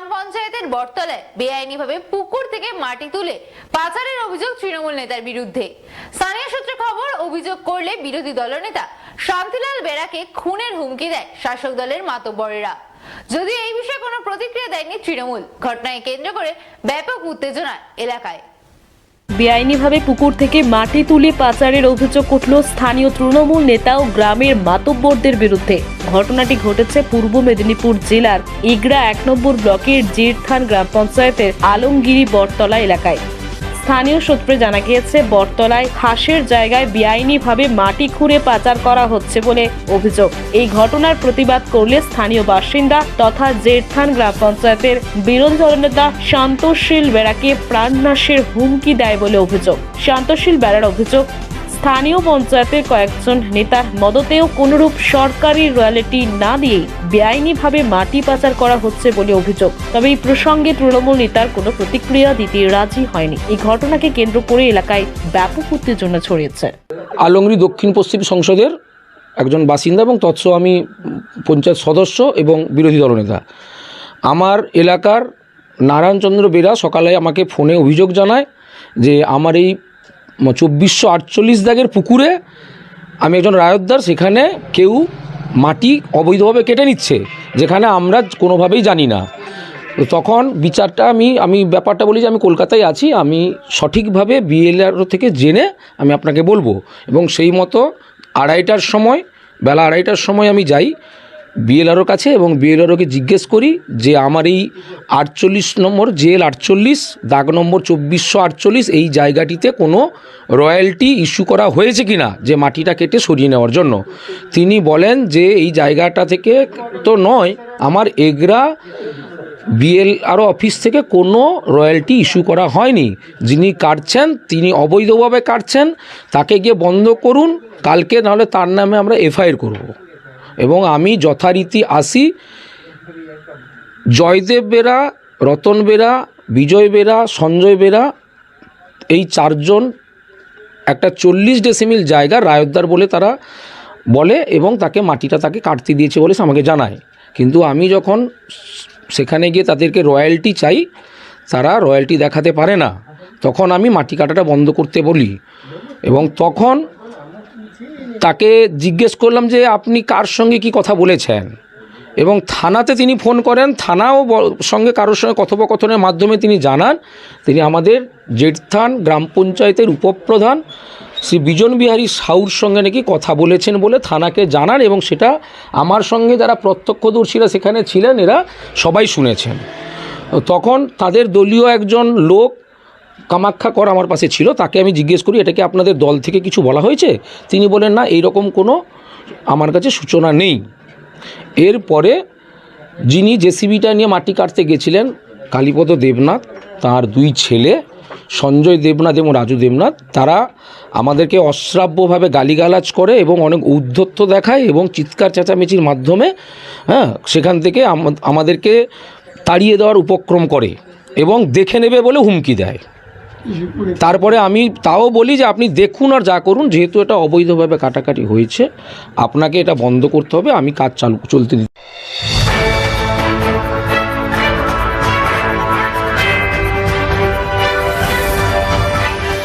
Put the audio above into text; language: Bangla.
গ্রাম পঞ্চায়েতের বটতলায় বেআইনিভাবে পুকুর থেকে মাটি তুলে পাচারের অভিযোগ তৃণমূল নেতার বিরুদ্ধে। স্থানীয় সূত্রে খবর, অভিযোগ করলে বিরোধী দলনেতা শান্তিলাল বেরাকে খুনের হুমকি দেয় শাসক দলের মাতব্বরেরা। যদিও এই বিষয়ে কোনো প্রতিক্রিয়া দেয়নি তৃণমূল। ঘটনাকে কেন্দ্র করে ব্যাপক উত্তেজনা এলাকায়। বেআইনিভাবে পুকুর থেকে মাটি তুলে পাচারের অভিযোগ উঠল স্থানীয় তৃণমূল নেতা ও গ্রামের মাতব্বরদের বিরুদ্ধে। ঘটনাটি ঘটেছে পূর্ব মেদিনীপুর জেলার ইগড়া ১ নম্বর ব্লকের জিরথান গ্রাম পঞ্চায়েতের আলমগিরি বটতলা এলাকায়। স্থানীয় সূত্রে জানা গিয়েছে, বটতলায় ঘাসের জায়গায় বেআইনিভাবে মাটি খুঁড়ে পাচার করা হচ্ছে বলে অভিযোগ। এই ঘটনার প্রতিবাদ করলে স্থানীয় বাসিন্দা তথা জিরথান গ্রাম পঞ্চায়েতের বিরোধী দলনেতা শান্তশীল বেরাকে প্রাণনাশের হুমকি দেয় বলে অভিযোগ। শান্তশীল বেরার অভিযোগ, স্থানীয় পঞ্চায়েতের কয়েকজন নেতার মদতেও কোনরূপ সরকারি রয়্যালটি না দিয়ে বেআইনিভাবে মাটি পাচার করা হচ্ছে বলে অভিযোগ। তবে এই প্রসঙ্গে তৃণমূল নেতার কোনো প্রতিক্রিয়া দিতে রাজি হয়নি। এই ঘটনাকে কেন্দ্র করে এলাকায় ব্যাপক উত্তেজনা ছড়িয়েছে। আলমগিরি দক্ষিণ পশ্চিম সংসদের একজন বাসিন্দা এবং তৎসহ আমি পঞ্চায়েত সদস্য এবং বিরোধী দলনেতা। আমার এলাকার নারায়ণচন্দ্র বেরা সকালে আমাকে ফোনে অভিযোগ জানায় যে আমার এই ২৪৪৮ দাগের পুকুরে আমি একজন রায়তদার, সেখানে কেউ মাটি অবৈধভাবে কেটে নিচ্ছে, যেখানে আমরা কোনোভাবেই জানি না। তো তখন বিচারটা আমি ব্যাপারটা বলি যে আমি কলকাতায় আছি, আমি সঠিকভাবে বিএলআরও থেকে জেনে আমি আপনাকে বলবো। এবং সেই মতো বেলা ২:৩০টার সময় আমি যাই বিএলআরওর কাছে এবং বিএলআরওকে জিজ্ঞেস করি যে আমার এই ৪৮ নম্বর জেল ৪৮ দাগ নম্বর ২৪৪৮ এই জায়গাটিতে কোনো রয়্যালটি ইস্যু করা হয়েছে কি না, যে মাটিটা কেটে সরিয়ে নেওয়ার জন্য। তিনি বলেন যে এই জায়গাটা থেকে তো নয়, আমার এগরা বিএলআরও অফিস থেকে কোনো রয়্যালটি ইস্যু করা হয়নি। যিনি কাটছেন তিনি অবৈধভাবে কাটছেন, তাকে গিয়ে বন্ধ করুন কালকে, নাহলে তার নামে আমরা এফআইআর করব। এবং আমি যথারীতি আসি। জয়দেব বেরা, রতন বেরা, বিজয় বেরা, সঞ্জয় বেরা, এই চারজন একটা ৪০ ডেসিমিল জায়গা রায়তদার বলে তারা বলে এবং মাটিটা তাকে কাটতে দিয়েছে বলে সে আমাকে জানায়। কিন্তু আমি যখন সেখানে গিয়ে তাদেরকে রয়্যালটি চাই, তারা রয়্যালটি দেখাতে পারে না। তখন আমি মাটি কাটাটা বন্ধ করতে বলি এবং তখন তাকে জিজ্ঞেস করলাম যে আপনি কার সঙ্গে কি কথা বলেছেন, এবং থানাতে তিনি ফোন করেন। থানাও সঙ্গে কারোর সঙ্গে কথোপকথনের মাধ্যমে তিনি জানান তিনি আমাদের জিরথান গ্রাম পঞ্চায়েতের উপপ্রধান শ্রী বিজন বিহারী সাউর সঙ্গে নাকি কথা বলেছেন বলে থানাকে জানান, এবং সেটা আমার সঙ্গে যারা প্রত্যক্ষদর্শীরা সেখানে ছিলেন এরা সবাই শুনেছেন। তখন তাদের দলীয় একজন লোক কামাখ্যা কর আমার পাশে ছিল, তাকে আমি জিজ্ঞেস করি এটা কি আপনাদের দল থেকে কিছু বলা হয়েছে? তিনি বলেন না, এইরকম কোনো আমার কাছে সূচনা নেই। এরপরে যিনি জেসিবিটা নিয়ে মাটি কাটতে গেছিলেন কালীপদ দেবনাথ, তার ২ ছেলে সঞ্জয় দেবনাথ এবং রাজু দেবনাথ, তারা আমাদেরকে অশ্রাব্যভাবে গালিগালাজ করে এবং অনেক উদ্ধত্ত দেখায় এবং চিৎকার চেঁচামেচির মাধ্যমে সেখান থেকে আমাদেরকে তাড়িয়ে দেওয়ার উপক্রম করে এবং দেখে নেবে বলে হুমকি দেয়। তারপরে আমি তাও বলি যে আপনি দেখুন আর যা করুন, যেহেতু এটা অবৈধভাবে কাটাকাটি হয়েছে আপনাকে এটা বন্ধ করতে হবে, আমি কাজ চলতে দিই।